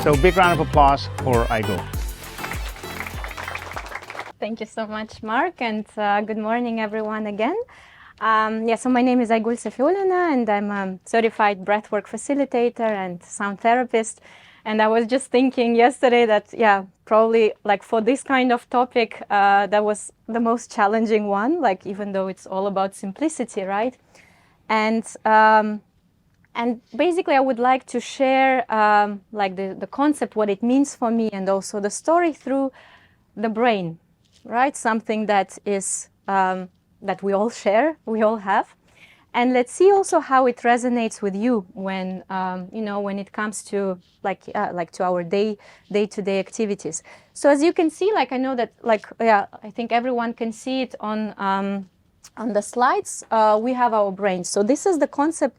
So big round of applause for Aigul. Thank you so much, Mark, and good morning, everyone, again. So my name is Aigul Safiullina, and I'm a certified breathwork facilitator and sound therapist. And I was just thinking yesterday that, probably like for this kind of topic, that was the most challenging one, like even though it's all about simplicity, right? And basically, I would like to share like the concept, what it means for me, and also the story through the brain, right? Something that is that we all share, we all have. And let's see also how it resonates with you when when it comes to like to our day-to-day activities. So as you can see, like I know that I think everyone can see it on the slides. We have our brain. So this is the concept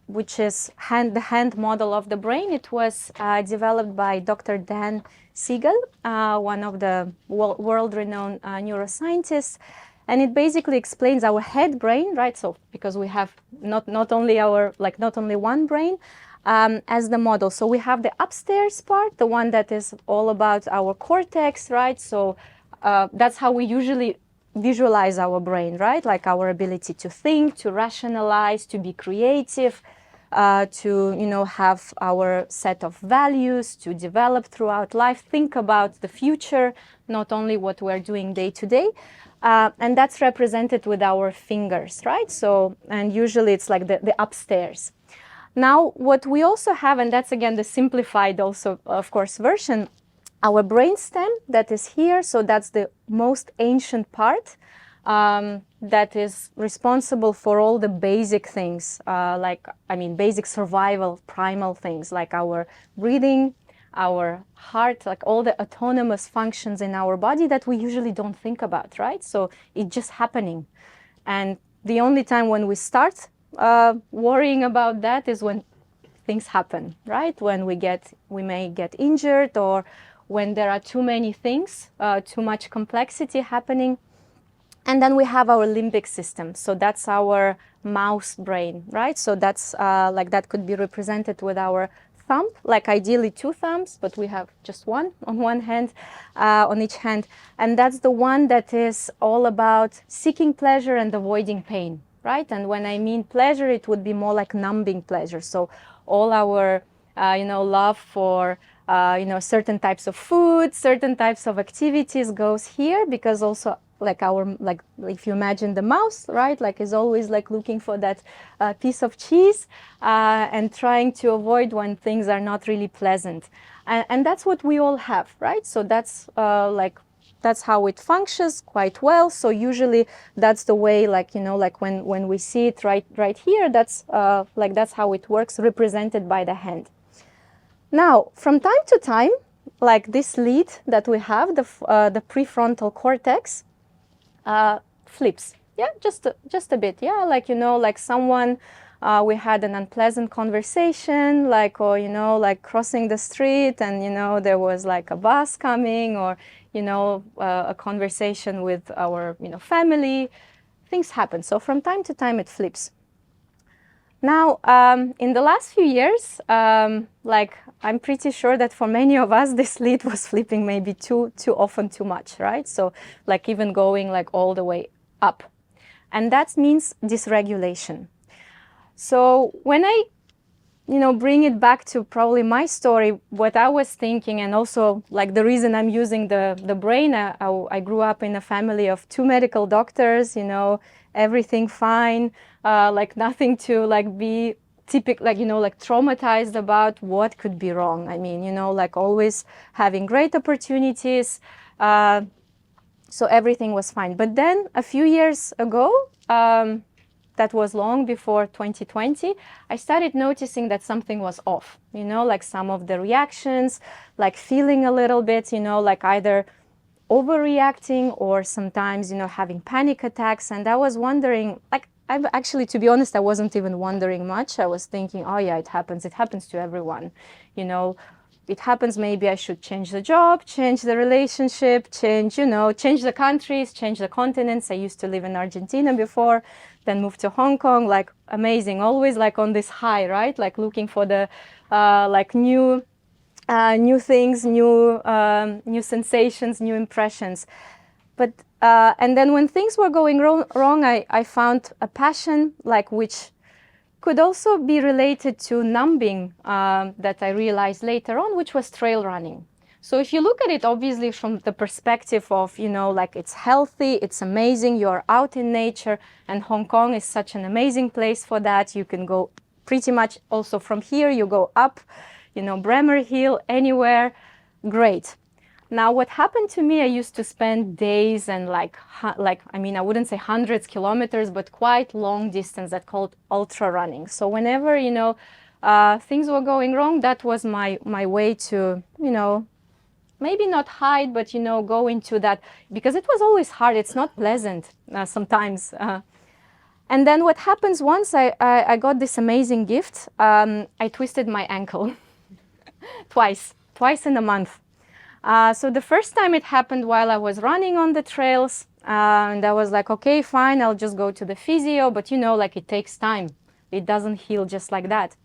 which is the hand model of the brain. It was developed by Dr. Dan Siegel, one of the world-renowned neuroscientists. And it basically explains our head brain, right? So because we have not only one brain as the model. So we have the upstairs part, the one that is all about our cortex, right? So that's how we usually visualize our brain, right? Like our ability to think, to rationalize, to be creative, to have our set of values, to develop throughout life, think about the future, not only what we're doing day to day. And that's represented with our fingers, right? So, and usually it's like the upstairs. Now, what we also have, and that's again the simplified also, of course, version, our brainstem that is here. So that's the most ancient part that is responsible for all the basic things, basic survival, primal things like our breathing, our heart, like all the autonomous functions in our body that we usually don't think about, right? So it's just happening. And the only time when we start worrying about that is when things happen, right? When we may get injured, or when there are too many things, too much complexity happening. And then we have our limbic system. So that's our mouse brain, right? So that's that could be represented with our thumb, like ideally two thumbs, but we have just one on one hand, on each hand. And that's the one that is all about seeking pleasure and avoiding pain, right? And when I mean pleasure, it would be more like numbing pleasure. So all our, love for, certain types of food, certain types of activities goes here, because also if you imagine the mouse, right, like is always like looking for that piece of cheese and trying to avoid when things are not really pleasant. And that's what we all have, right? So that's that's how it functions quite well. So usually that's the way, when we see it right here, that's that's how it works, represented by the hand. Now, from time to time, like this lead that we have, the prefrontal cortex, flips. Yeah, just a bit. Yeah, like someone, we had an unpleasant conversation, or crossing the street, and there was like a bus coming, or a conversation with our family. Things happen. So from time to time it flips. Now, in the last few years, I'm pretty sure that for many of us, this lead was flipping maybe too often, too much, right? So even going all the way up. And that means dysregulation. So when I, bring it back to probably my story, what I was thinking, and also the reason I'm using the brain, I grew up in a family of 2 medical doctors, everything fine, nothing to be typical, traumatized about what could be wrong. I mean, always having great opportunities. So everything was fine. But then a few years ago, that was long before 2020, I started noticing that something was off, some of the reactions, feeling a little bit, either overreacting or sometimes, having panic attacks. And I was wondering, I'm actually, to be honest, I wasn't even wondering much. I was thinking, oh yeah, it happens to everyone, it happens, maybe I should change the job, change the relationship, change the countries, change the continents. I used to live in Argentina before, then moved to Hong Kong, amazing, always on this high, right? Looking for the new new things, new sensations, new impressions. But and then when things were going wrong, I found a passion like which could also be related to numbing that I realized later on, which was trail running. So if you look at it obviously from the perspective of, like it's healthy, it's amazing, you're out in nature, and Hong Kong is such an amazing place for that. You can go pretty much also from here, you go up, Bremer Hill, anywhere, great. Now, what happened to me, I used to spend days and I wouldn't say hundreds kilometers, but quite long distance that called ultra running. So whenever, things were going wrong, that was my way to, maybe not hide, but, go into that, because it was always hard. It's not pleasant sometimes. And then what happens once I got this amazing gift, I twisted my ankle twice in a month. So the first time it happened while I was running on the trails, and I was like, okay, fine, I'll just go to the physio, but it takes time. It doesn't heal just like that.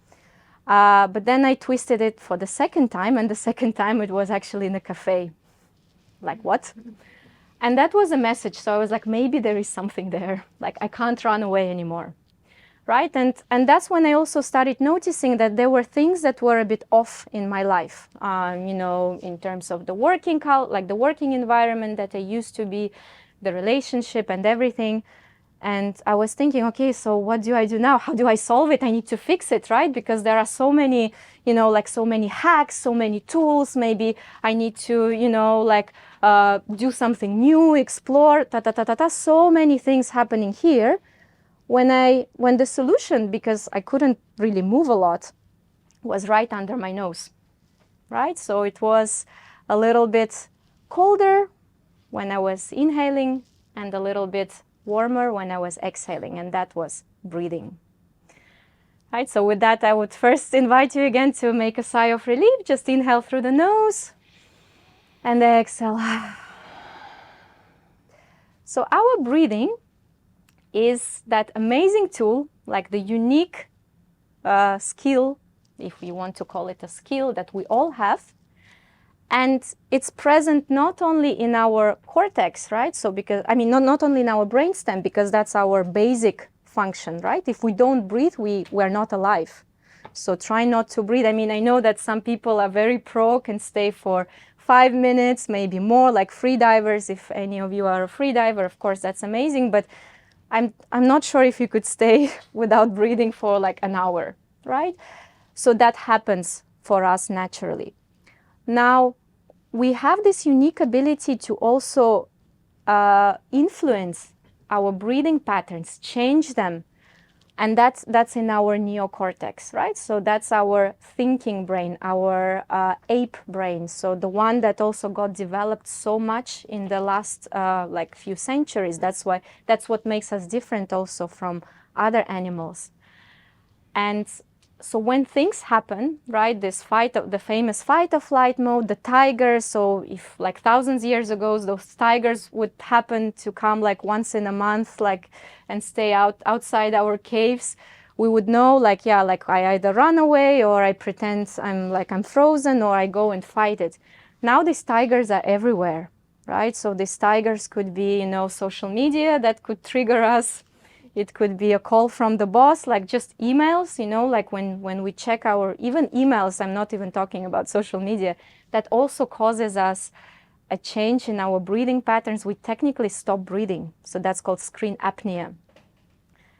But then I twisted it for the second time, and the second time it was actually in a cafe. Like, what? And that was a message. So I was like, maybe there is something there. Like, I can't run away anymore. Right? And that's when I also started noticing that there were things that were a bit off in my life, in terms of the working environment that I used to be, the relationship and everything. And I was thinking, okay, so what do I do now? How do I solve it? I need to fix it, right? Because there are so many, so many hacks, so many tools. Maybe I need to, do something new, explore, so many things happening here. When the solution, because I couldn't really move a lot, was right under my nose, right? So it was a little bit colder when I was inhaling and a little bit warmer when I was exhaling, and that was breathing. Right, so with that, I would first invite you again to make a sigh of relief. Just inhale through the nose and exhale. So our breathing is that amazing tool, like the unique skill, if we want to call it a skill, that we all have. And it's present not only in our cortex, right? So not only in our brainstem, because that's our basic function, right? If we don't breathe, we're not alive. So try not to breathe. I know that some people are very pro, can stay for 5 minutes, maybe more, like free divers. If any of you are a free diver, of course, that's amazing. But I'm not sure if you could stay without breathing for like an hour, right? So that happens for us naturally. Now, we have this unique ability to also influence our breathing patterns, change them. And that's in our neocortex, right? So that's our thinking brain, our ape brain. So the one that also got developed so much in the last few centuries. That's what makes us different also from other animals. And so when things happen, right, the famous fight or flight mode, the tigers, so if like thousands of years ago, those tigers would happen to come like once in a month, and stay outside our caves, we would know I either run away or I pretend I'm frozen or I go and fight it. Now these tigers are everywhere, right? So these tigers could be, social media that could trigger us. It could be a call from the boss, like just emails, like when we check our, even emails, I'm not even talking about social media, that also causes us a change in our breathing patterns. We technically stop breathing. So that's called screen apnea.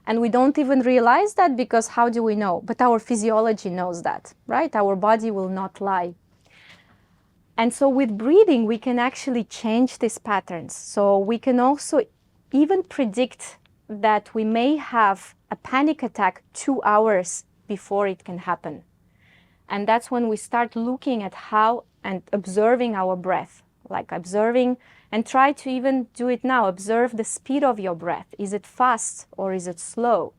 And we don't even realize that because how do we know? But our physiology knows that, right? Our body will not lie. And so with breathing, we can actually change these patterns. So we can also even predict that we may have a panic attack 2 hours before it can happen. And that's when we start looking at how and observing our breath, like observing, and try to even do it now. Observe the speed of your breath. Is it fast or is it slow?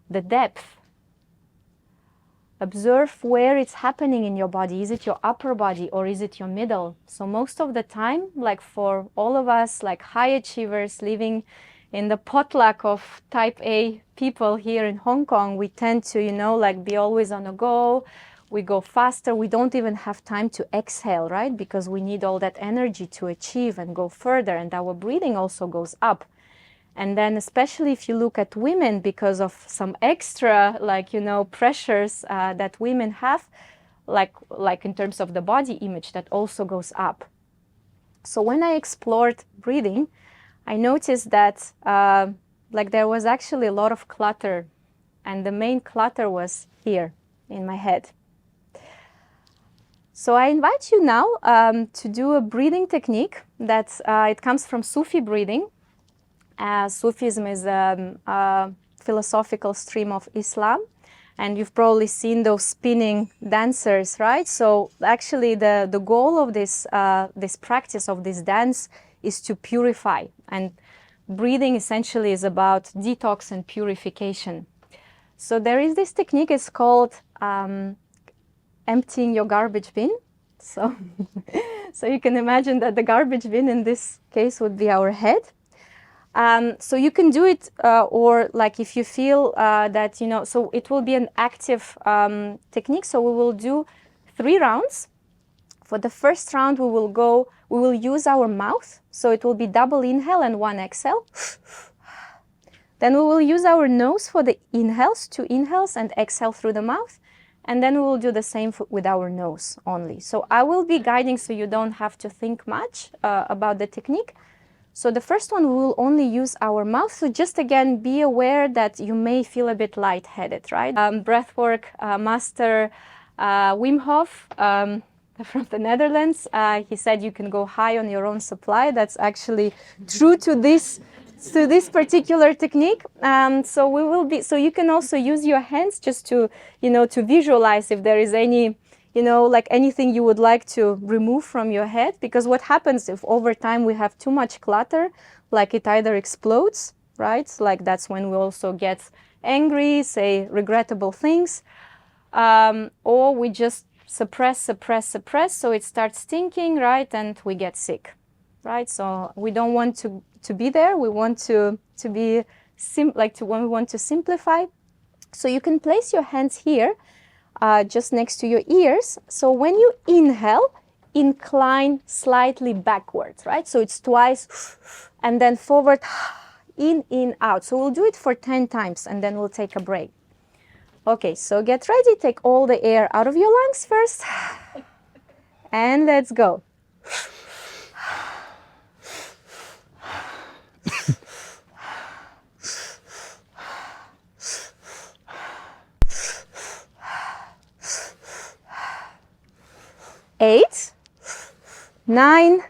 The depth. Observe where it's happening in your body. Is it your upper body or is it your middle? So most of the time, like for all of us, like high achievers living in the potluck of type A people here in Hong Kong, we tend to, be always on the go. we go faster. We don't even have time to exhale, right? Because we need all that energy to achieve and go further, and our breathing also goes up. And then especially if you look at women, because of some extra, like, you know, pressures that women have, like in terms of the body image, that also goes up. So when I explored breathing, I noticed that like there was actually a lot of clutter, and the main clutter was here in my head. So I invite you now to do a breathing technique that it comes from Sufi breathing. Sufism is a philosophical stream of Islam, and you've probably seen those spinning dancers, right? So actually the goal of this practice of this dance is to purify, and breathing essentially is about detox and purification. So there is this technique, it's called emptying your garbage bin. So, so you can imagine that the garbage bin in this case would be our head. So you can do it, or like if you feel that, you know, so it will be an active technique. So we will do 3 rounds. For the first round, we will use our mouth. So it will be double inhale and 1 exhale. Then we will use our nose for the inhales, 2 inhales, and exhale through the mouth. And then we will do the same with our nose only. So I will be guiding so you don't have to think much about the technique. So the first one, we will only use our mouth. So just again, be aware that you may feel a bit lightheaded, right? Breathwork master Wim Hof from the Netherlands, he said you can go high on your own supply. That's actually true to this particular technique. So we will be. So you can also use your hands just to, you know, to visualize if there is any, you know, like anything you would like to remove from your head. Because what happens if over time we have too much clutter, like it either explodes, right? Like that's when we also get angry, say regrettable things, or we just suppress, so it starts stinking, right? And we get sick, right? So we don't want to be there. We want to be when we want to simplify. So you can place your hands here, just next to your ears. So when you inhale, incline slightly backwards, right? So it's twice, and then forward, in, out. So we'll do it for 10 times, and then we'll take a break. Okay, so get ready. Take all the air out of your lungs first, and let's go. Eight, 9,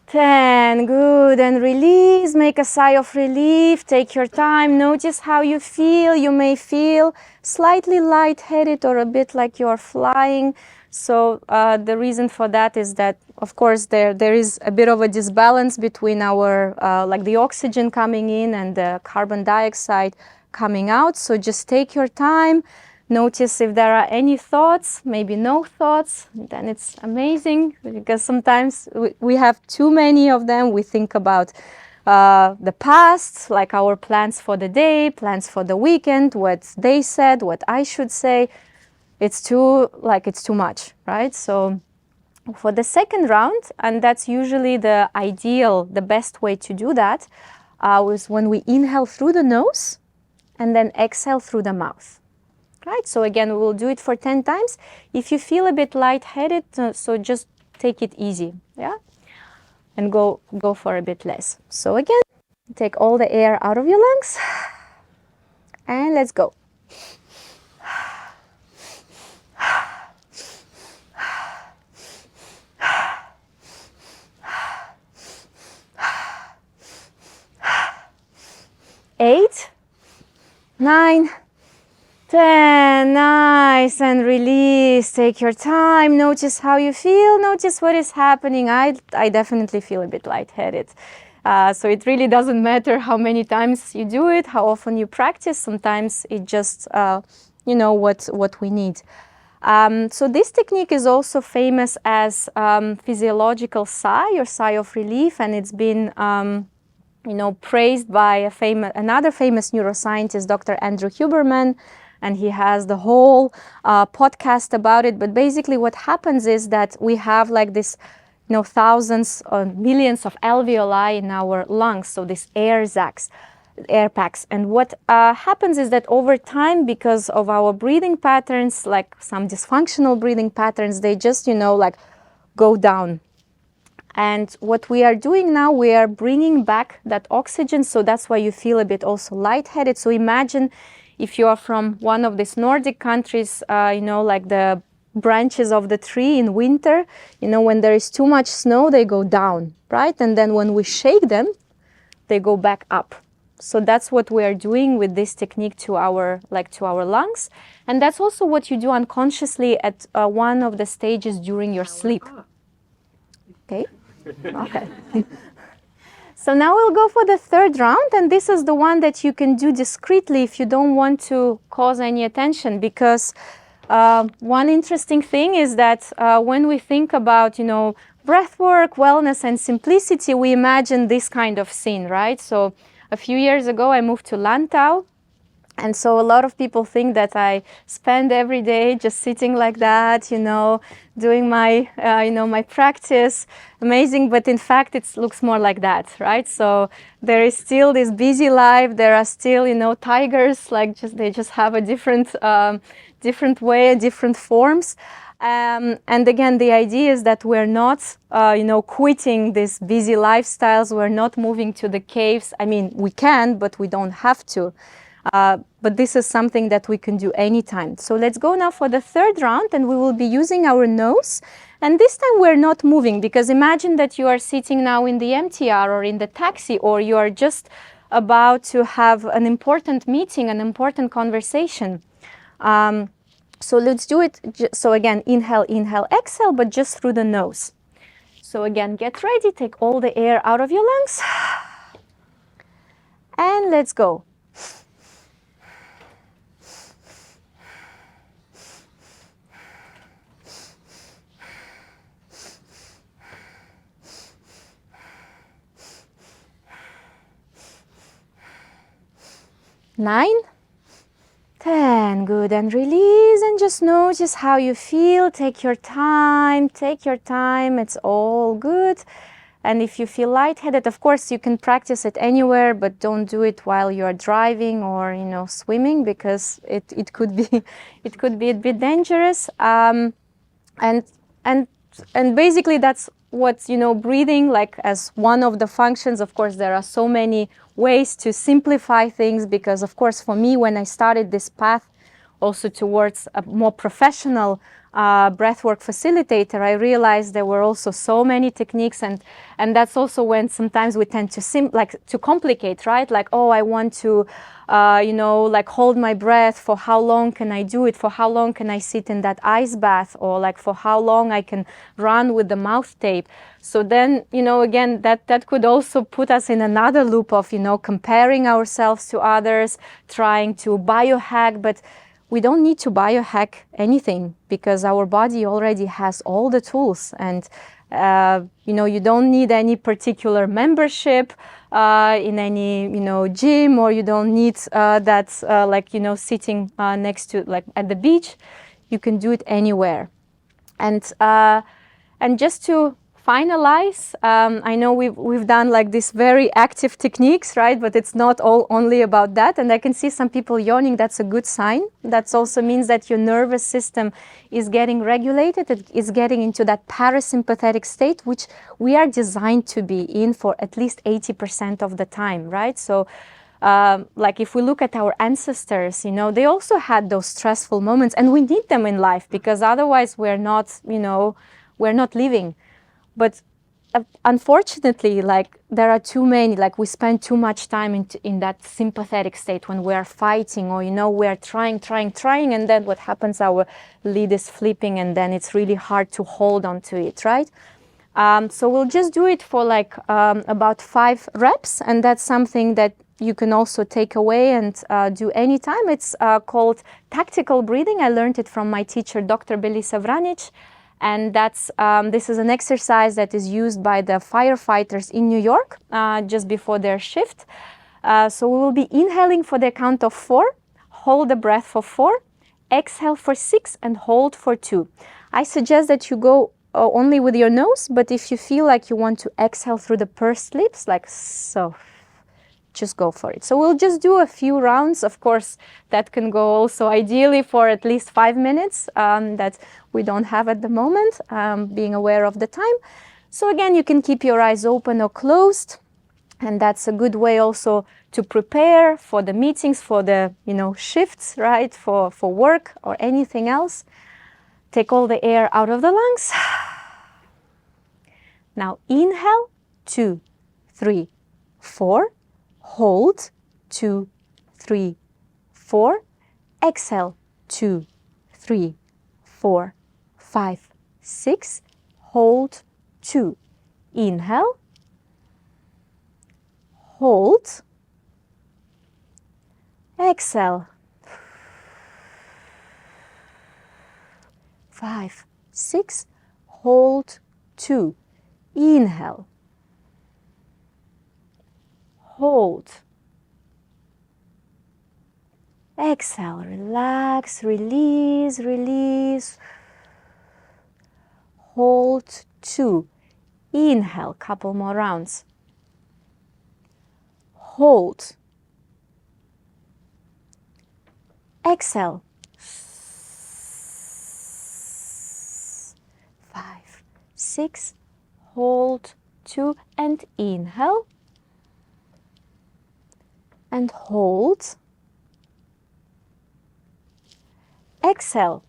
10. Good. And release. Make a sigh of relief. Take your time. Notice how you feel. You may feel slightly lightheaded or a bit like you're flying. So the reason for that is that, of course, there is a bit of a disbalance between our, like the oxygen coming in and the carbon dioxide coming out. So just take your time. Notice if there are any thoughts, maybe no thoughts, then it's amazing, because sometimes we have too many of them. We think about the past, like our plans for the day, plans for the weekend, what they said, what I should say. It's too much, right? So for the second round, and that's usually the ideal, the best way to do that, is when we inhale through the nose and then exhale through the mouth. Right, so again, we will do it for 10 times. If you feel a bit lightheaded, so just take it easy, yeah? And go for a bit less. So again, take all the air out of your lungs, and let's go. Eight, 9, 10. Nice. And release. Take your time. Notice how you feel. Notice what is happening. I definitely feel a bit lightheaded. So it really doesn't matter how many times you do it, how often you practice. Sometimes it just, you know, what we need. So this technique is also famous as physiological sigh or sigh of relief, and it's been you know, praised by another famous neuroscientist, Dr. Andrew Huberman. and he has the whole podcast about it. But basically what happens is that we have like this, thousands or millions of alveoli in our lungs, so these air packs. And what happens is that over time, because of our breathing patterns, like some dysfunctional breathing patterns, they just, like go down. And what we are doing now, we are bringing back that oxygen, so that's why you feel a bit also lightheaded. So imagine if you are from one of these Nordic countries, like the branches of the tree in winter, when there is too much snow, they go down, right? And then when we shake them, they go back up. So that's what we are doing with this technique to our lungs. And that's also what you do unconsciously at one of the stages during your sleep. Okay? Okay. So now we'll go for the third round, and this is the one that you can do discreetly if you don't want to cause any attention, because one interesting thing is that when we think about, breath work, wellness, and simplicity, we imagine this kind of scene, right? So a few years ago, I moved to Lantau. And so a lot of people think that I spend every day just sitting like that, doing my, my practice, amazing. But in fact, it looks more like that, right? So there is still this busy life. There are still, tigers, they just have a different way, different forms. And again, the idea is that we're not, quitting these busy lifestyles. We're not moving to the caves. I mean, we can, but we don't have to. But this is something that we can do anytime. So let's go now for the third round, and we will be using our nose. And this time we're not moving, because imagine that you are sitting now in the MTR or in the taxi, or you are just about to have an important meeting, an important conversation. So let's do it. So again, inhale, inhale, exhale, but just through the nose. So again, get ready, take all the air out of your lungs. And let's go. Nine, 10, good, and release, and just notice how you feel. Take your time, it's all good. And if you feel lightheaded, of course you can practice it anywhere, but don't do it while you're driving or swimming, because it could be a bit dangerous. And basically that's what breathing, like, as one of the functions. Of course there are so many ways to simplify things, because of course for me, when I started this path also towards a more professional breathwork facilitator, I realized there were also so many techniques, and that's also when sometimes we tend to complicate, right? Like, oh, I want to hold my breath. For how long can I do it? For how long can I sit in that ice bath? Or like, for how long I can run with the mouth tape? So then, again, that could also put us in another loop of, comparing ourselves to others, trying to biohack. But we don't need to biohack anything, because our body already has all the tools. And you don't need any particular membership in any gym, or you don't need that sitting next to, like, at the beach. You can do it anywhere. And just to finalize, I know we've done like these very active techniques, right? But it's not only about that. And I can see some people yawning. That's a good sign. That also means that your nervous system is getting regulated. It is getting into that parasympathetic state, which we are designed to be in for at least 80% of the time, right? So like, if we look at our ancestors, they also had those stressful moments, and we need them in life, because otherwise we're not living. But unfortunately, like, there are too many, like, we spend too much time in that sympathetic state when we are fighting, or, we are trying, and then what happens, our lid is flipping, and then it's really hard to hold on to it, right? So we'll just do it for like about 5 reps, and that's something that you can also take away and do anytime. It's called tactical breathing. I learned it from my teacher, Dr. Belisa Vranic. And this is an exercise that is used by the firefighters in New York just before their shift. So we will be inhaling for the count of 4, hold the breath for 4, exhale for 6, and hold for 2. I suggest that you go only with your nose, but if you feel like you want to exhale through the pursed lips, like so, just go for it. So we'll just do a few rounds. Of course, that can go also ideally for at least 5 minutes that we don't have at the moment, being aware of the time. So again, you can keep your eyes open or closed, and that's a good way also to prepare for the meetings, for the shifts, right, for work or anything else. Take all the air out of the lungs. Now inhale, 2, 3, 4. Hold, 2, 3, 4. Exhale, 2, 3, 4, 5, 6. Hold, 2. Inhale. Hold. Exhale. 5, 6. Hold, 2. Inhale. Hold. Exhale, relax, release, release. Hold, 2. Inhale, couple more rounds. Hold. Exhale. 5, 6. Hold, 2, and inhale. And hold. Exhale.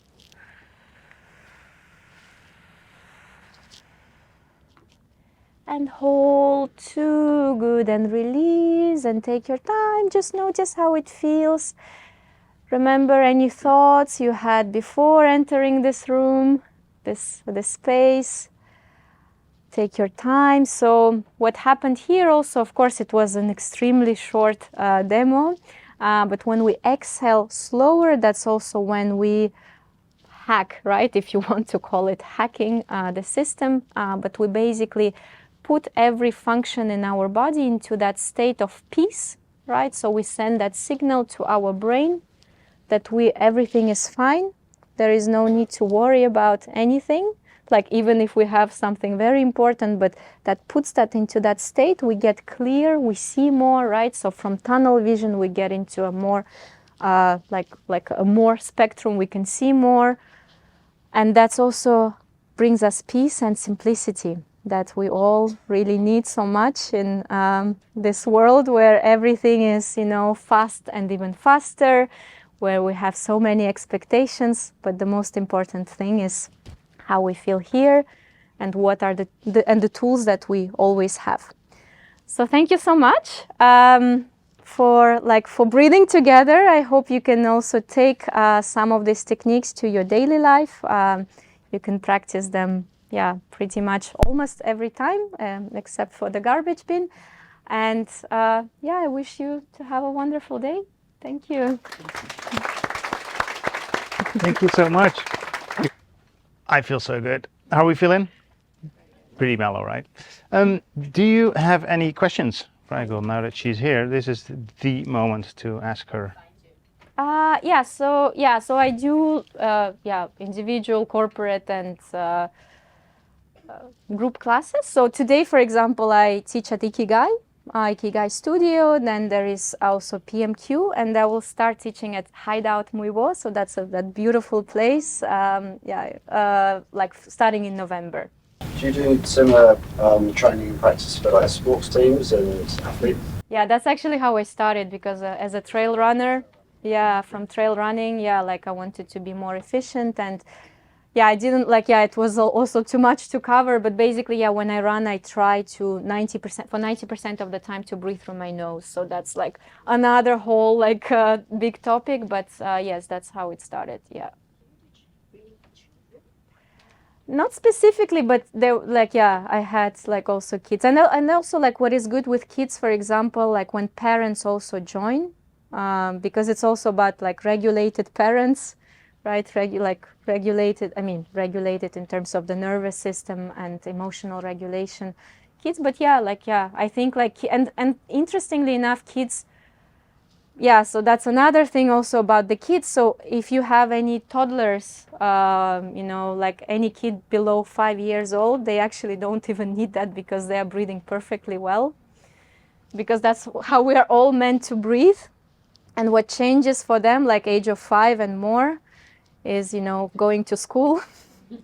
And hold, 2, good, and release, and take your time. Just notice how it feels. Remember any thoughts you had before entering this room, this space. Take your time. So what happened here also, of course, it was an extremely short demo, but when we exhale slower, that's also when we hack, right? If you want to call it hacking the system, but we basically put every function in our body into that state of peace, right? So we send that signal to our brain that everything is fine. There is no need to worry about anything. Like even if we have something very important, but that puts that into that state, we get clear, we see more, right? So from tunnel vision, we get into a more, like a more spectrum, we can see more. And that's also brings us peace and simplicity that we all really need so much in this world where everything is, fast and even faster, where we have so many expectations. But the most important thing is how we feel here, and what are the tools that we always have. So thank you so much for breathing together. I hope you can also take some of these techniques to your daily life. You can practice them, pretty much almost every time, except for the garbage bin. And I wish you to have a wonderful day. Thank you. Thank you so much. I feel so good. How are we feeling? Pretty mellow, right? Do you have any questions for Aigul now that she's here? This is the moment to ask her. So I do individual, corporate, and group classes. So today, for example, I teach at Ikigai Studio. Then there is also PMQ, and I will start teaching at Hideout Muibo. So that's that beautiful place. Starting in November. Do you do similar training and practice for like sports teams and athletes? Yeah, that's actually how I started, because as a trail runner, from trail running, I wanted to be more efficient, and I didn't it was also too much to cover, but basically, when I run, I try to 90% of the time to breathe through my nose. So that's like another whole big topic, but yes, that's how it started. Yeah. Not specifically, but there, I had also kids, and also what is good with kids, for example, when parents also join, because it's also about regulated parents, right? Regulated in terms of the nervous system and emotional regulation, kids. But I think and interestingly enough, kids yeah, so that's another thing also about the kids. So if you have any toddlers, you know, like any kid below 5 years old, they actually don't even need that because they are breathing perfectly well, because that's how we are all meant to breathe. And what changes for them, like age of 5 and more, is, you know, going to school,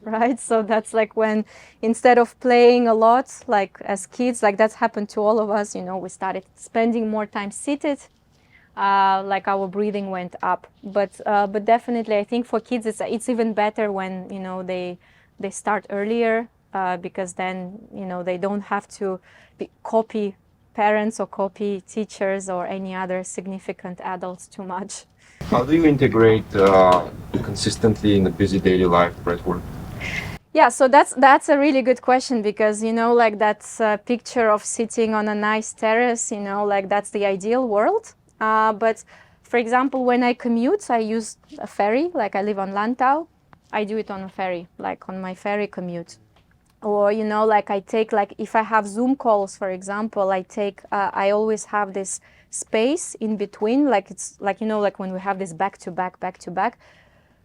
right? So that's like when, instead of playing a lot, like as kids, like that's happened to all of us, you know, we started spending more time seated, like our breathing went up. But definitely, I think for kids, it's even better when, you know, they start earlier, because then, you know, they don't have to copy parents or copy teachers or any other significant adults too much. How do you integrate consistently in a busy daily life breathwork? Yeah, so that's a really good question, because, you know, like that's a picture of sitting on a nice terrace, you know, like that's the ideal world. But for example, when I commute, I use a ferry, like I live on Lantau, I do it on a ferry, like on my ferry commute. Or, you know, like I take, like if I have Zoom calls, for example, I always have this space in between, like it's like, you know, like when we have this back to back.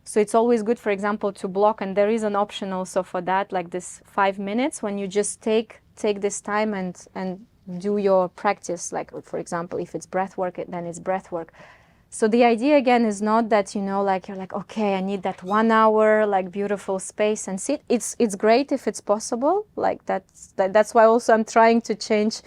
So it's always good, for example, to block, and there is an option also for that, like this 5 minutes when you just take this time and do your practice. Like, for example, if it's breath work, then it's breath work. So the idea again is not that, you know, like you're like, okay, I need that 1 hour, like beautiful space and sit. It's great if it's possible. Like that's why also I'm trying to change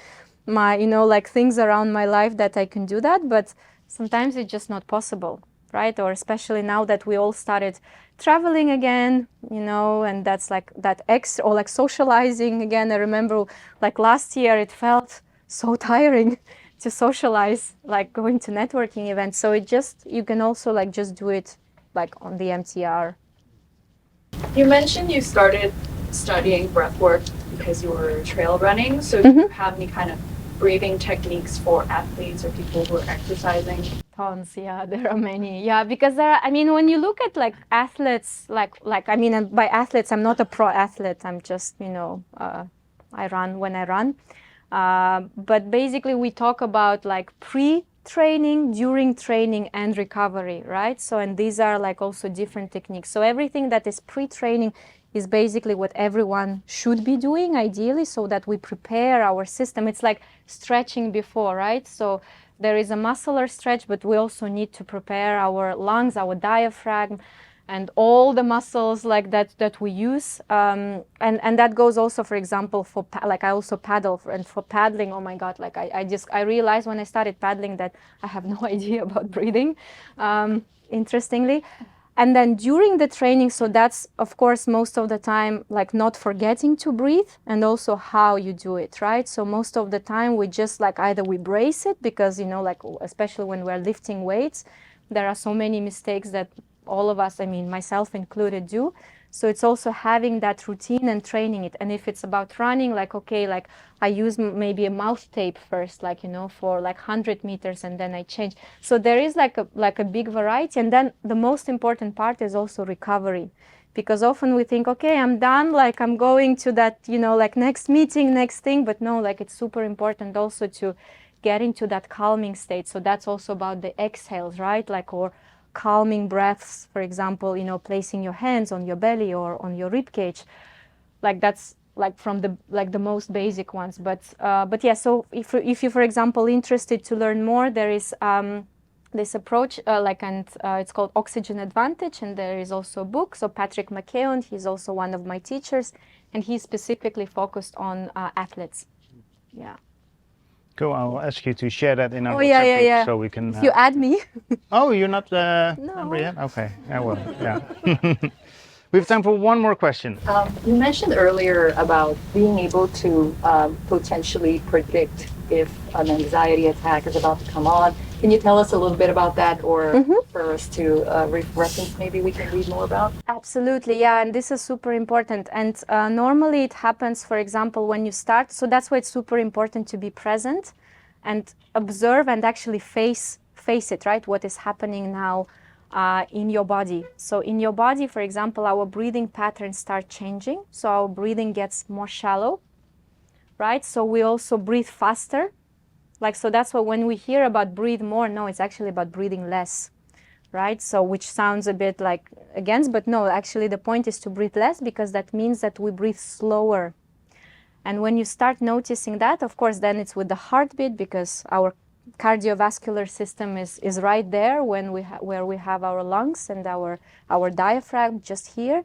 my, you know, like things around my life that I can do that. But sometimes it's just not possible, right? Or especially now that we all started traveling again, you know, and that's like that extra, or like socializing again. I remember like last year it felt so tiring to socialize, like going to networking events. So you can also like just do it like on the MTR. You mentioned you started studying breathwork because you were trail running. So do you have any kind of breathing techniques for athletes or people who are exercising? Tons, yeah, there are many. Yeah, because I mean, when you look at like athletes, I mean, and by athletes, I'm not a pro athlete. I'm just, you know, I run when I run. But basically, we talk about like pre-training, during training, and recovery, right? So, and these are like also different techniques. So everything that is pre-training is basically what everyone should be doing, ideally, so that we prepare our system. It's like stretching before, right? So there is a muscular stretch, but we also need to prepare our lungs, our diaphragm, and all the muscles like that we use, and that goes also, for example, for like I also paddle, and for paddling, oh my god, like I realized when I started paddling that I have no idea about breathing, interestingly. And then during the training, so that's of course most of the time like not forgetting to breathe, and also how you do it, right? So most of the time we just like either we brace it, because, you know, like especially when we're lifting weights, there are so many mistakes that all of us, I mean myself included, do. So it's also having that routine and training it. And if it's about running, like, okay, like I use maybe a mouth tape first, like, you know, for like 100 meters, and then I change. So there is like a big variety. And then the most important part is also recovery, because often we think, okay, I'm done, like I'm going to that, you know, like next meeting, next thing. But no, like it's super important also to get into that calming state. So that's also about the exhales, right? Like, or calming breaths, for example, you know, placing your hands on your belly or on your rib cage, like that's like from the most basic ones. But yeah, so if you, for example, interested to learn more, there is this approach, it's called Oxygen Advantage, and there is also a book. So Patrick McKeown, he's also one of my teachers, and he's specifically focused on athletes. Yeah. Cool. I'll ask you to share that in our Oh yeah, WhatsApp yeah, group yeah. so we can. If you add me. Oh, you're not No. member yet? Okay, I will. Yeah. We have time for one more question. You mentioned earlier about being able to potentially predict if an anxiety attack is about to come on. Can you tell us a little bit about that, or for us to reference, maybe we can read more about? Absolutely, yeah, and this is super important. And normally it happens, for example, when you start. So that's why it's super important to be present and observe and actually face it, right? What is happening now in your body. So in your body, for example, our breathing patterns start changing. So our breathing gets more shallow, right? So we also breathe faster. Like, so that's why when we hear about breathe more, no, it's actually about breathing less, right? So which sounds a bit like against, but no, actually the point is to breathe less, because that means that we breathe slower. And when you start noticing that, of course, then it's with the heartbeat, because our cardiovascular system is right there when where we have our lungs and our diaphragm just here.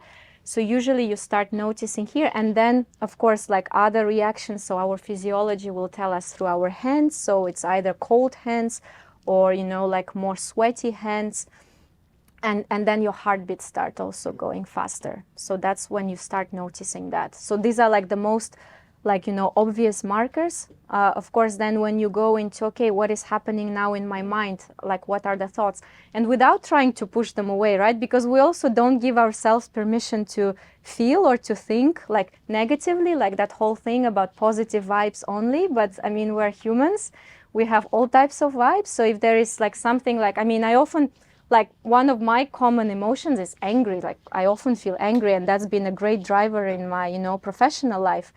So usually you start noticing here, and then of course like other reactions, so our physiology will tell us through our hands. So it's either cold hands or, you know, like more sweaty hands, and then your heartbeat start also going faster. So that's when you start noticing that. So these are like the most, like, you know, obvious markers. Of course, then when you go into, okay, what is happening now in my mind? Like, what are the thoughts? And without trying to push them away, right? Because we also don't give ourselves permission to feel or to think like negatively, like that whole thing about positive vibes only. But I mean, we're humans. We have all types of vibes. So if there is like something like, I mean, I often, like one of my common emotions is angry. Like I often feel angry, and that's been a great driver in my, you know, professional life.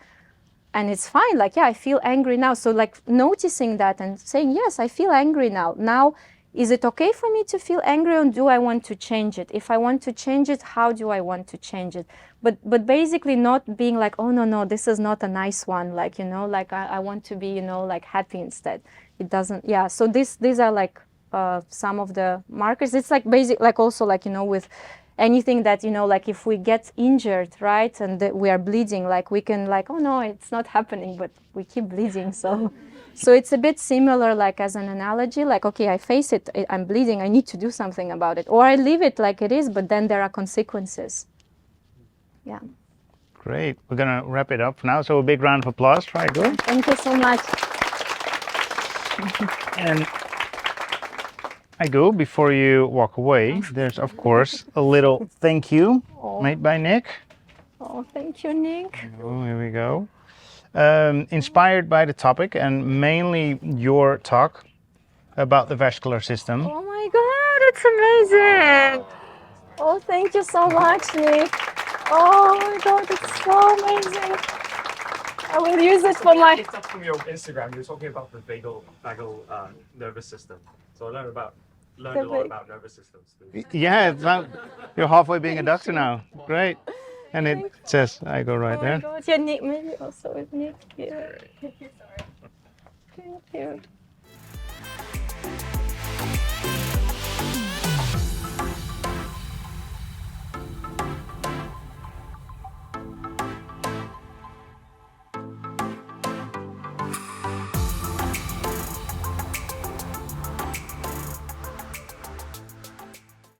And it's fine, like, yeah, I feel angry now. So like noticing that and saying, yes, I feel angry now. Now, is it okay for me to feel angry, or do I want to change it? If I want to change it, how do I want to change it? But basically not being like, oh, no, this is not a nice one. Like, you know, like I want to be, you know, like happy instead. It doesn't, yeah. So these are like some of the markers. It's like basic, like also like, you know, with anything that, you know, like if we get injured, right, and we are bleeding, like we can like, oh no, it's not happening, but we keep bleeding. So it's a bit similar, like as an analogy, like, okay, I face it, I'm bleeding, I need to do something about it, or I leave it like it is, but then there are consequences. Yeah. Great. We're gonna wrap it up now. So a big round of applause for Aigul. Thank you so much. And Aigul, before you walk away, there's of course a little thank you made by Nick. Oh, thank you, Nick. Oh, here we go. Inspired by the topic and mainly your talk about the vascular system. Oh my God, it's amazing. Oh, thank you so much, Nick. Oh my God, it's so amazing. I will use it for my... Picked up from your Instagram, you were talking about the vagal nervous system. So I learned a lot about nervous systems. Yeah, it's not, you're halfway being a doctor now. Great. And it says Aigul right there. Oh my God, yeah, Nick, maybe also with Nick here. Thank you.